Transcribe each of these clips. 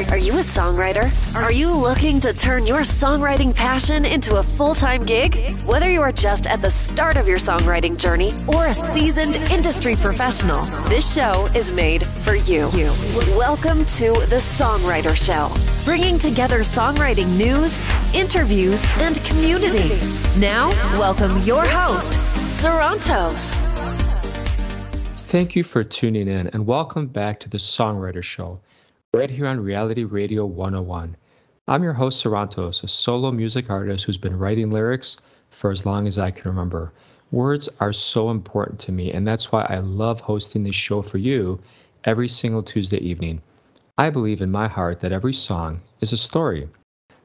Are you a songwriter? Are you looking to turn your songwriting passion into a full-time gig? Whether you are just at the start of your songwriting journey or a seasoned industry professional, this show is made for you. Welcome to the Songwriter Show, bringing together songwriting news, interviews, and community. Now, welcome your host, Sarantos. Thank you for tuning in and welcome back to the Songwriter Show, right here on Reality Radio 101. I'm your host, Sarantos, a solo music artist who's been writing lyrics for as long as I can remember. Words are so important to me, and that's why I love hosting this show for you every single Tuesday evening. I believe in my heart that every song is a story.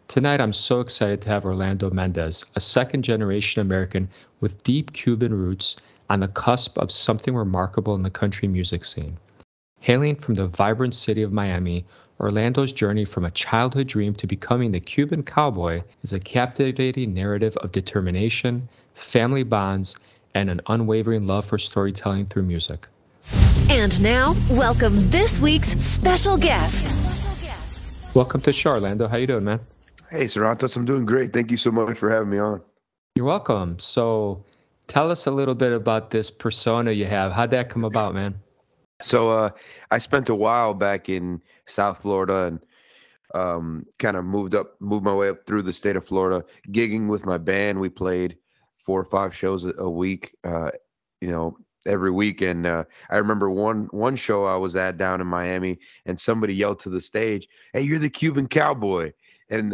Tonight, I'm so excited to have Orlando Mendez, a second-generation American with deep Cuban roots, on the cusp of something remarkable in the country music scene. Hailing from the vibrant city of Miami, Orlando's journey from a childhood dream to becoming the Cuban cowboy is a captivating narrative of determination, family bonds, and an unwavering love for storytelling through music. And now, welcome this week's special guest. Welcome to the show, Orlando. How you doing, man? Hey, Sarantos, I'm doing great. Thank you so much for having me on. You're welcome. So tell us a little bit about this persona you have. How'd that come about, man? So I spent a while back in South Florida and kind of moved my way up through the state of Florida, gigging with my band. We played 4 or 5 shows a week, every week. And I remember one show I was at down in Miami, and somebody yelled to the stage, "Hey, you're the Cuban cowboy." And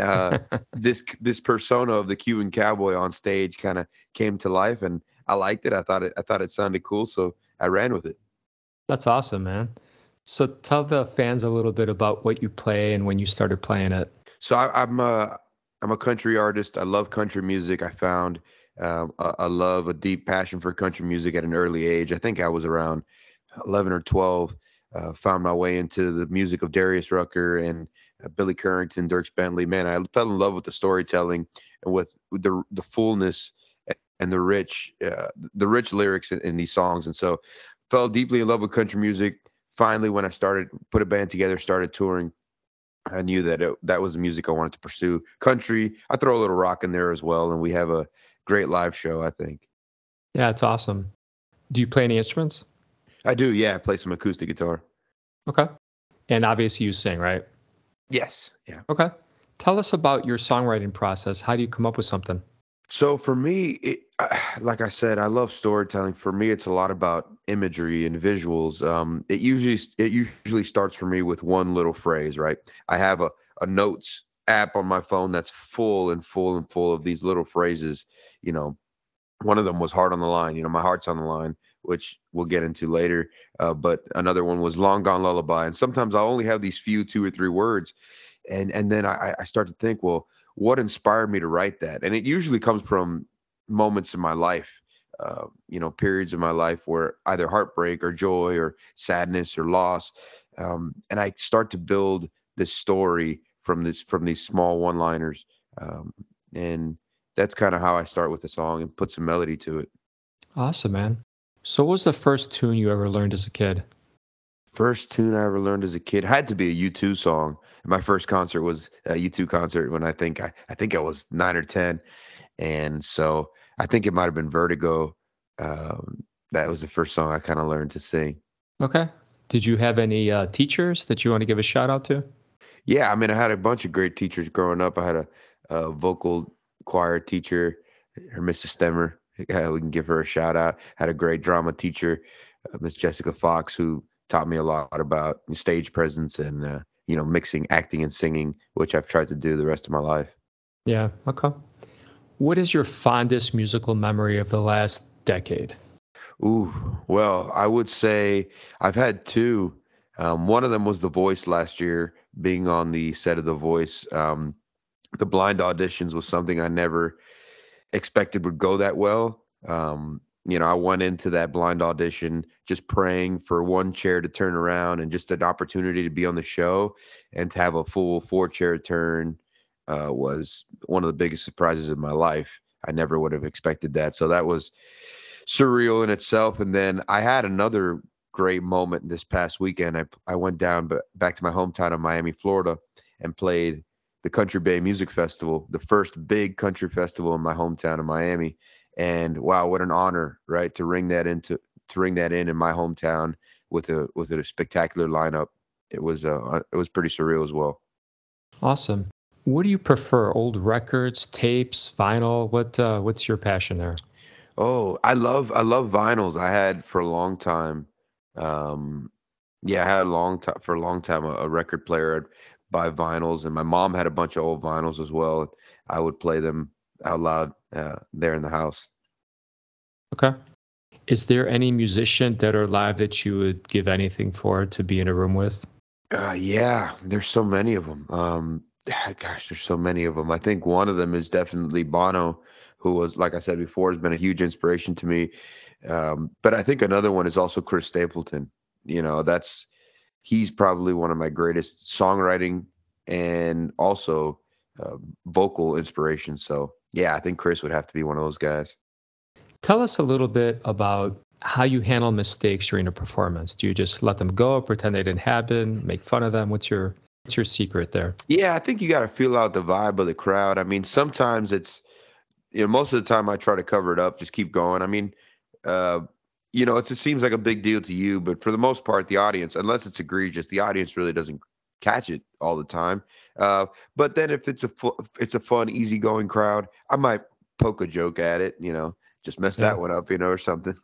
this persona of the Cuban cowboy on stage kind of came to life, and I liked it. I thought it sounded cool, so I ran with it. That's awesome, man. So tell the fans a little bit about what you play and when you started playing it. So I'm a country artist. I love country music. I found a deep passion for country music at an early age. I think I was around 11 or 12. Found my way into the music of Darius Rucker and Billy Currington, Dierks Bentley. Man, I fell in love with the storytelling and with the fullness and the rich lyrics in these songs. And so fell deeply in love with country music. Finally, when I put a band together, started touring, I knew that that was the music I wanted to pursue. Country, I throw a little rock in there as well, and we have a great live show, I think. Yeah, it's awesome. Do you play any instruments? I do, yeah. I play some acoustic guitar. Okay. And obviously you sing, right? Yes, yeah. Okay. Tell us about your songwriting process. How do you come up with something? So for me, like I said, I love storytelling. For me, it's a lot about imagery and visuals. It usually starts for me with one little phrase, right? I have a notes app on my phone that's full of these little phrases. One of them was "Heart on the Line." My heart's on the line, which we'll get into later. But another one was "Long Gone Lullaby." And sometimes I only have these few 2 or 3 words. And then I start to think, well, what inspired me to write that? And it usually comes from moments in my life, periods of my life where either heartbreak or joy or sadness or loss. And I start to build this story from these small one-liners. And that's kind of how I start with a song and put some melody to it. Awesome, man. So what was the first tune you ever learned as a kid? First tune I ever learned as a kid had to be a U2 song. My first concert was a U2 concert when I think I was 9 or 10. And so I think it might have been Vertigo. That was the first song I kind of learned to sing. Okay. Did you have any teachers that you want to give a shout out to? Yeah, I mean, I had a bunch of great teachers growing up. I had a vocal choir teacher, her Mrs. Stemmer. We can give her a shout out. Had a great drama teacher, Miss Jessica Fox, who taught me a lot about stage presence and mixing acting and singing, which I've tried to do the rest of my life. Yeah. Okay. What is your fondest musical memory of the last decade? Ooh, well, I would say I've had 2. One of them was The Voice last year, being on the set of The Voice. The blind auditions was something I never expected would go that well. I went into that blind audition just praying for one chair to turn around and just an opportunity to be on the show, and to have a full 4-chair turn was one of the biggest surprises of my life. I never would have expected that. So that was surreal in itself. And then I had another great moment this past weekend. I went down back to my hometown of Miami, Florida, and played the Country Bay Music Festival, the first big country festival in my hometown of Miami. And wow, what an honor, right, to ring that in my hometown with a spectacular lineup. It was pretty surreal as well. Awesome. What do you prefer? Old records, tapes, vinyl? What's your passion there? Oh, I love vinyls. I had for a long time. Yeah, I had for a long time a record player. I'd buy vinyls, and my mom had a bunch of old vinyls as well. I would play them out loud there in the house. Okay. Is there any musician dead or alive that you would give anything for to be in a room with? Yeah, there's so many of them. Gosh, there's so many of them. I think one of them is definitely Bono, who was, like I said before, has been a huge inspiration to me. But I think another one is also Chris Stapleton. You know, he's probably one of my greatest songwriting and also vocal inspirations. So yeah, I think Chris would have to be one of those guys. Tell us a little bit about how you handle mistakes during a performance. Do you just let them go, pretend they didn't happen, make fun of them? What's your secret there? Yeah, I think you got to feel out the vibe of the crowd. I mean, sometimes it's, most of the time I try to cover it up, just keep going. I mean, it just seems like a big deal to you, but for the most part, the audience, unless it's egregious, the audience really doesn't catch it all the time. But then if it's a fun, easygoing crowd, I might poke a joke at it, just mess that one up, or something.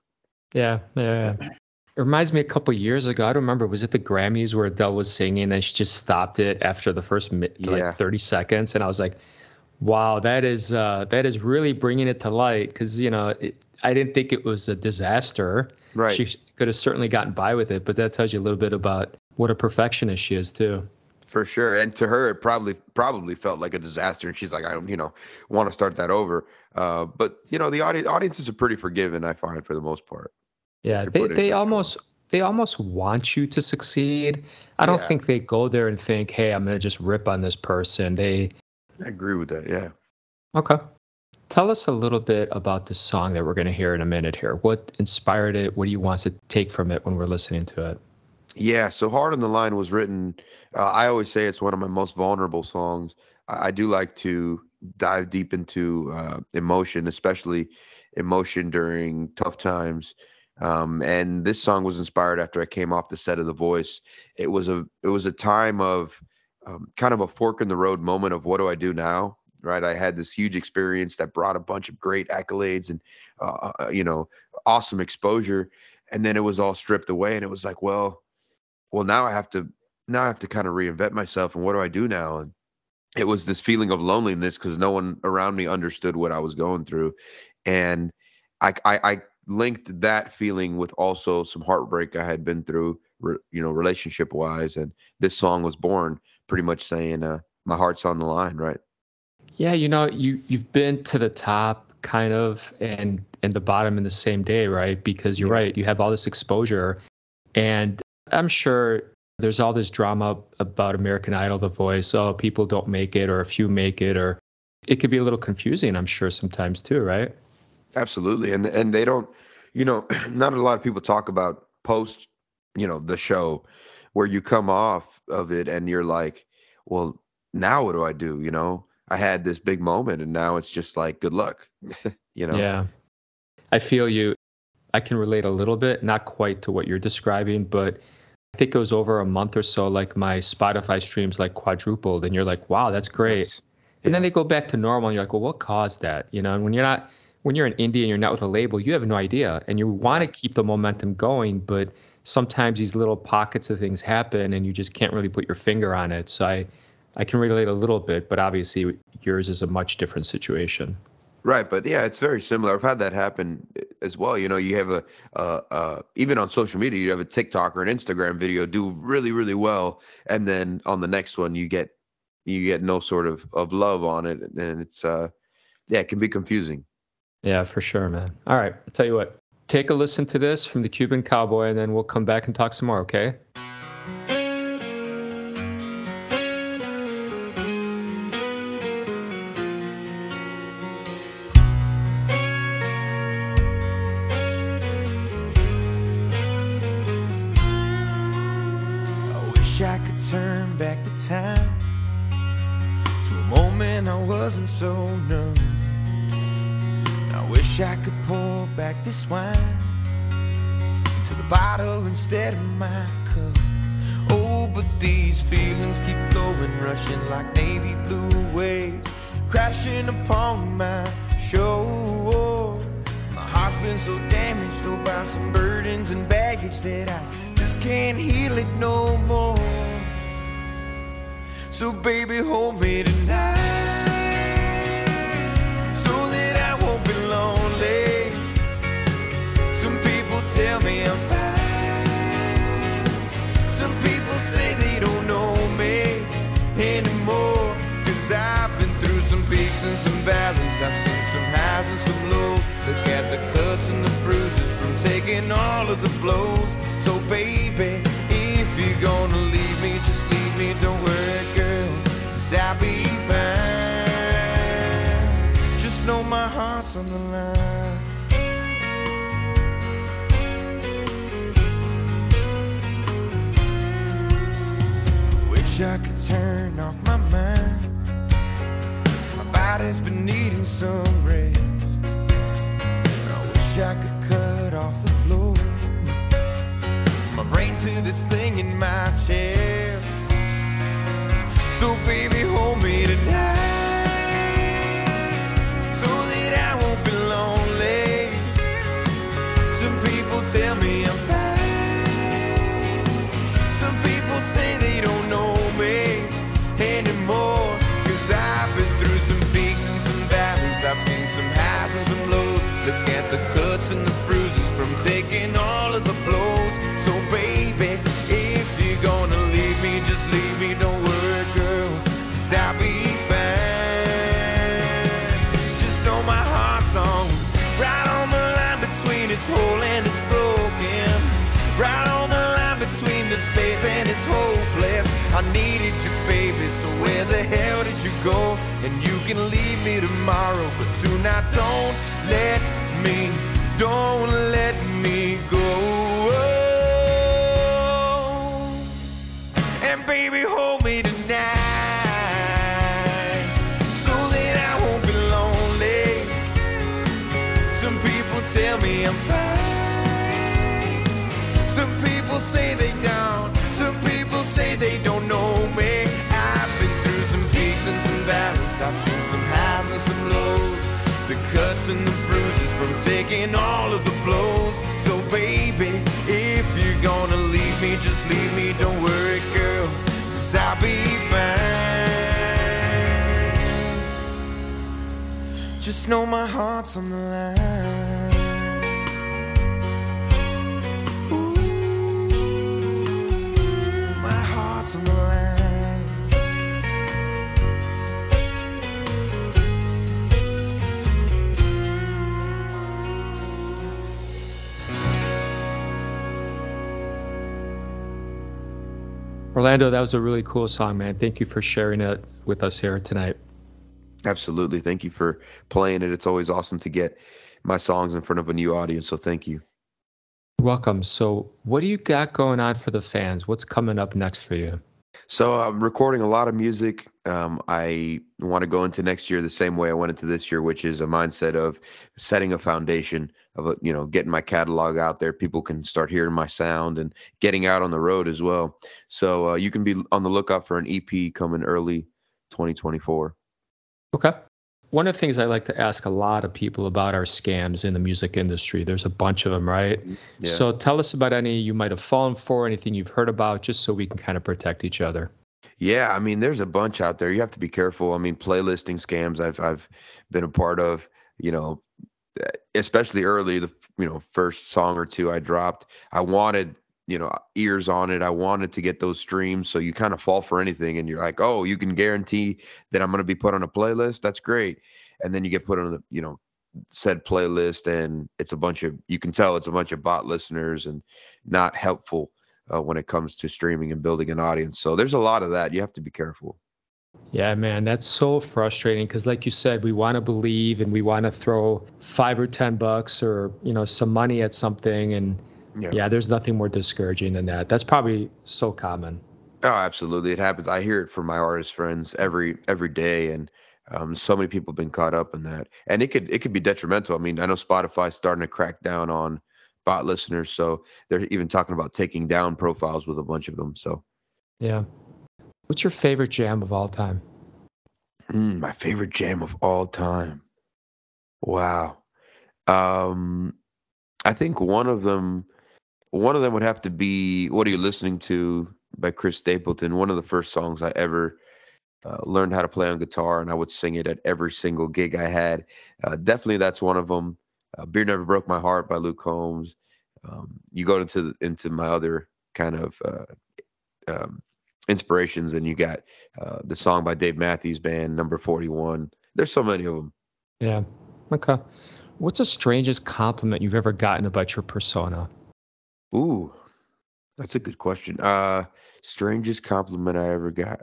Yeah. It reminds me a couple of years ago, I don't remember, was it the Grammys where Adele was singing and she just stopped it after the first 30 seconds? And I was like, wow, that is really bringing it to light, because, I didn't think it was a disaster. Right. She could have certainly gotten by with it, but that tells you a little bit about what a perfectionist she is too. For sure. And to her, it probably felt like a disaster. And she's like, I don't, want to start that over. But, the audiences are pretty forgiving, I find, for the most part. Yeah, they almost want you to succeed. I don't think they go there and think, hey, I'm going to just rip on this person. I agree with that, yeah. Okay. Tell us a little bit about the song that we're going to hear in a minute here. What inspired it? What do you want to take from it when we're listening to it? Yeah, so Hard on the Line was written, I always say it's one of my most vulnerable songs. I do like to dive deep into emotion, especially emotion during tough times. And this song was inspired after I came off the set of The Voice. It was a time of kind of a fork in the road moment of what do I do now, right? I had this huge experience that brought a bunch of great accolades and, awesome exposure. And then it was all stripped away. And it was like, well, now I have to kind of reinvent myself. And what do I do now? And it was this feeling of loneliness because no one around me understood what I was going through. And I linked that feeling with also some heartbreak I had been through, relationship wise. And this song was born pretty much saying, my heart's on the line. Right. Yeah. You've been to the top kind of and the bottom in the same day, right? Because you're right. You have all this exposure, and I'm sure there's all this drama about American Idol, The Voice. Oh, people don't make it, or a few make it, or it could be a little confusing, I'm sure, sometimes too, right? Absolutely. And they don't, not a lot of people talk about post, the show where you come off of it and you're like, well, now what do I do? I had this big moment and now it's just like, good luck, Yeah. I feel you. I can relate a little bit, not quite to what you're describing, but I think it was over a month or so, like my Spotify streams like quadrupled, and you're like, wow, that's great. Yes. And then they go back to normal and you're like, well, what caused that? And when you're an indie and you're not with a label, you have no idea. And you want to keep the momentum going, but sometimes these little pockets of things happen and you just can't really put your finger on it. So I can relate a little bit, but obviously yours is a much different situation. Right. But yeah, it's very similar. I've had that happen as well. You have even on social media, you have a TikTok or an Instagram video do really, really well. And then on the next one, you get no sort of love on it. And it's, it can be confusing. Yeah, for sure, man. All right. I'll tell you what, take a listen to this from the Cuban Cowboy, and then we'll come back and talk some more. Okay. turn back the time to a moment I wasn't so numb. I wish I could pour back this wine into the bottle instead of my cup. Oh, but these feelings keep flowing, rushing like navy blue waves, crashing upon my shore. My heart's been so damaged, oh, by some burdens and baggage that I just can't heal it no more. So baby, hold me tonight, so that I won't be lonely. Some people tell me I'm fine, some people say they don't know me anymore. Cause I've been through some peaks and some valleys, I've seen some highs and some lows. Look at the cuts and the bruises from taking all of the blows. So baby, if you're gonna leave me, just leave me, don't worry girl, cause I'll be fine. Just know my heart's on the line. Wish I could turn off my mind, my body's been needing some rest. I wish I could cut off the flow, my brain to this thing in my chest. So baby, hold me tonight, so that I won't be lonely. Some people tell me I'm fine, some people say they don't know me anymore. Cause I've been through some peaks and some valleys, I've seen some highs and some lows. Look at the cuts and the bruises from taking all of the blows. So baby, if you're gonna leave me, just leave me, don't worry girl, cause I'll be fine. Just know my heart's on, right on the line between its whole and its broken, right on the line between this faith and its hopeless. I needed you baby, so where the hell did you go? And you can leave me tomorrow, but tonight don't let me go. And baby, hold me tonight, so that I won't be lonely. Some people tell me I'm fine, some people say they don't, some people say they don't know me. I've been through some peaks and some valleys, I've seen some highs and some lows, the cuts and the bruises from taking all of the blows. So baby, if you're gonna leave me, just leave me, don't worry girl, cause I'll be fine. Just know my heart's on the line. Ooh, my heart's on the line. Orlando, that was a really cool song, man. Thank you for sharing it with us here tonight. Absolutely. Thank you for playing it. It's always awesome to get my songs in front of a new audience, so thank you. You're welcome. So what do you got going on for the fans? What's coming up next for you? So I'm recording a lot of music. I want to go into next year the same way I went into this year, which is a mindset of setting a foundation of, getting my catalog out there. People can start hearing my sound and getting out on the road as well. So you can be on the lookout for an EP coming early 2024. Okay. One of the things I like to ask a lot of people about are scams in the music industry. There's a bunch of them, right? Yeah. So tell us about any you might have fallen for, anything you've heard about, just so we can kind of protect each other. Yeah, I mean, there's a bunch out there. You have to be careful. I mean, playlisting scams I've been a part of, especially early, the first song or two I dropped. I wanted, ears on it. I wanted to get those streams. So you kind of fall for anything and you're like, oh, you can guarantee that I'm going to be put on a playlist. That's great. And then you get put on the, said playlist, and you can tell it's a bunch of bot listeners and not helpful when it comes to streaming and building an audience. So there's a lot of that. You have to be careful. Yeah, man, that's so frustrating because, like you said, we want to believe and we want to throw $5 or $10 or some money at something, and yeah, there's nothing more discouraging than that. That's probably so common. Oh, absolutely. It happens. I hear it from my artist friends every day, and so many people have been caught up in that, and it could be detrimental. I mean, I know Spotify's starting to crack down on bot listeners, so they're even talking about taking down profiles with a bunch of them. So, Yeah. What's your favorite jam of all time? my favorite jam of all time. Wow. Um, I think one of them would have to be "What Are You Listening To" by Chris Stapleton. One of the first songs I ever learned how to play on guitar, and I would sing it at every single gig I had. Definitely, that's one of them. "Beer Never Broke My Heart" by Luke Combs. You go into my other kind of um, inspirations, and you got the song by Dave Matthews Band, Number 41. There's so many of them. Yeah. Okay. What's the strangest compliment you've ever gotten about your persona? Ooh, that's a good question. Strangest compliment I ever got.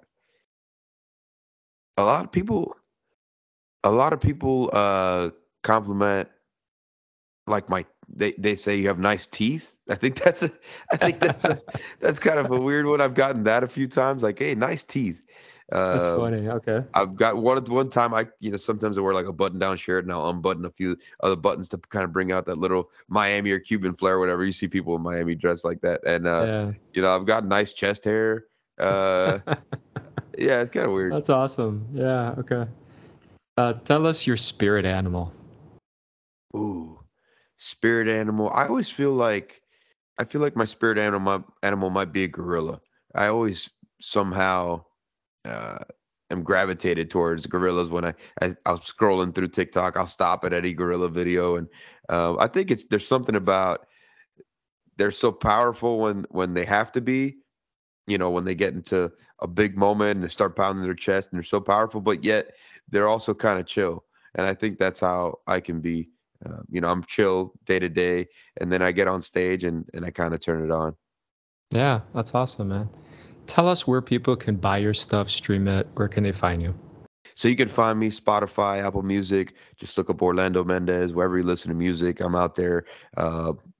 A lot of people, a lot of people compliment like they say you have nice teeth. I think that's kind of a weird one. I've gotten that a few times. Like, hey, nice teeth. That's Uh, funny. Okay. I've got one time sometimes I wear like a button down shirt and I'll unbutton a few other buttons to kind of bring out that little Miami or Cuban flair, whatever. You see people in Miami dressed like that. And Yeah. I've got nice chest hair. Uh yeah, it's kind of weird. That's awesome. Yeah. Okay. Tell us your spirit animal. Ooh. Spirit animal. I feel like my spirit animal might be a gorilla. I always somehow uh, am gravitated towards gorillas when I'm scrolling through TikTok. I'll stop at any gorilla video, and I think there's something about they're so powerful when they have to be. When they get into a big moment and they start pounding their chest, and they're so powerful, but yet they're also kind of chill. And I think that's how I can be. I'm chill day to day, and then I get on stage and I kind of turn it on. Yeah, that's awesome, man. Tell us where people can buy your stuff, stream it. Where can they find you? So you can find me Spotify, Apple Music. Just look up Orlando Mendez wherever you listen to music. I'm out there.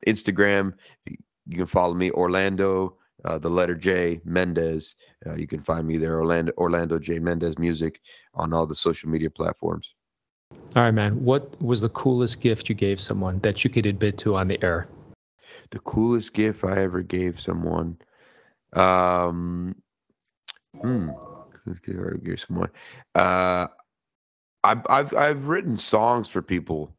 Instagram, you can follow me Orlando, the letter J Mendez. You can find me there, Orlando J Mendez Music, on all the social media platforms. All right, man. What was the coolest gift you gave someone that you could admit to on the air? The coolest gift I ever gave someone. Um, coolest gift I ever gave someone. Uh, I've written songs for people,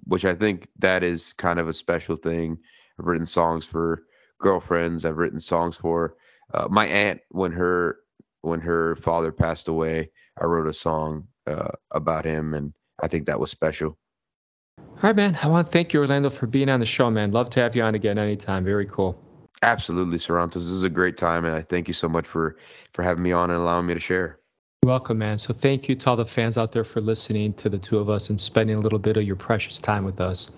which I think that is kind of a special thing. I've written songs for girlfriends. I've written songs for my aunt when her father passed away. I wrote a song about him, and I think that was special. All right, man. I want to thank you, Orlando, for being on the show, man. Love to have you on again anytime. Very cool. Absolutely, Sarantos. This is a great time, and I thank you so much for having me on and allowing me to share. You're welcome, man. So thank you to all the fans out there for listening to the two of us and spending a little bit of your precious time with us.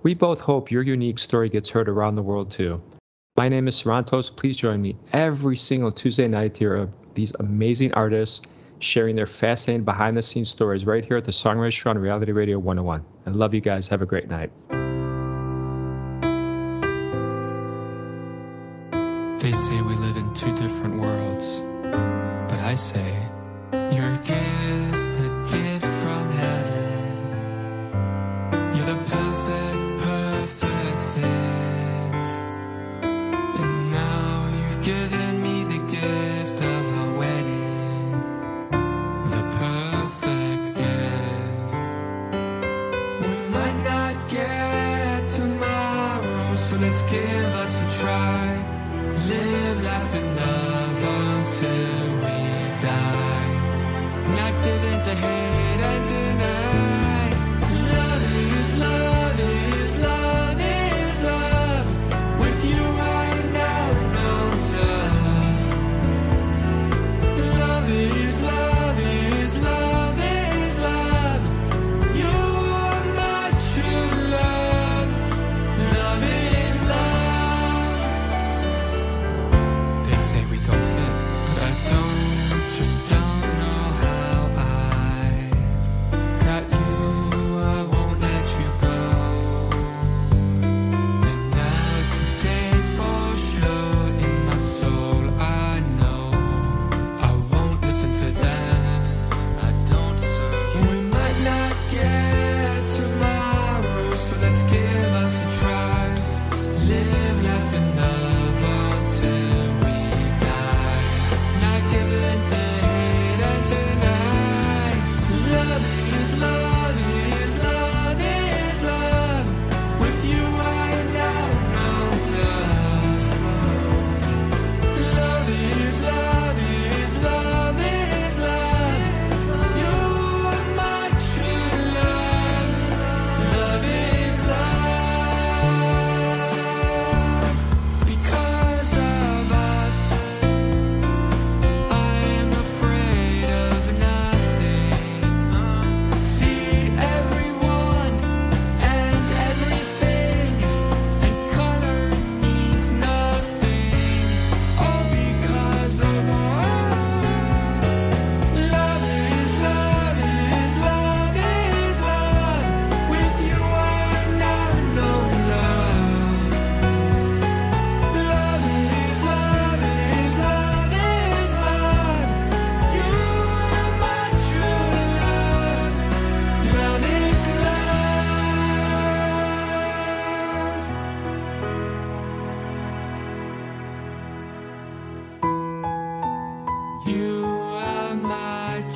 We both hope your unique story gets heard around the world, too. My name is Sarantos. Please join me every single Tuesday night to hear these amazing artists sharing their fascinating behind-the-scenes stories right here at the Songwriter Show on Reality Radio 101. I love you guys. Have a great night. They say we live in two different worlds, but I say you're a gift from heaven. You're the perfect fit. And now you've given me the gift of a wedding, the perfect gift. We might not get tomorrow, so let's give us a try. Live, laugh, and love until we die. Not give in to hate and deny. Love is love is love is love. With you right now, no love. Love is love is love is love. You are my true love. Love is love. They say we don't fit, but I don't know how I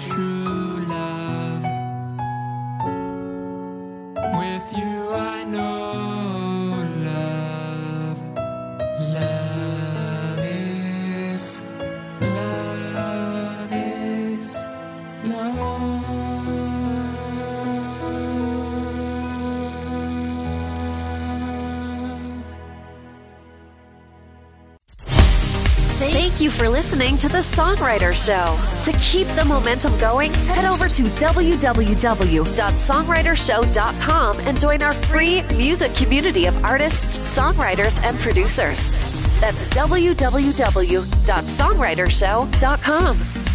true love. With you I know love. Love is love. Thank you for listening to The Songwriter Show. To keep the momentum going, head over to www.songwritershow.com and join our free music community of artists, songwriters, and producers. That's www.songwritershow.com.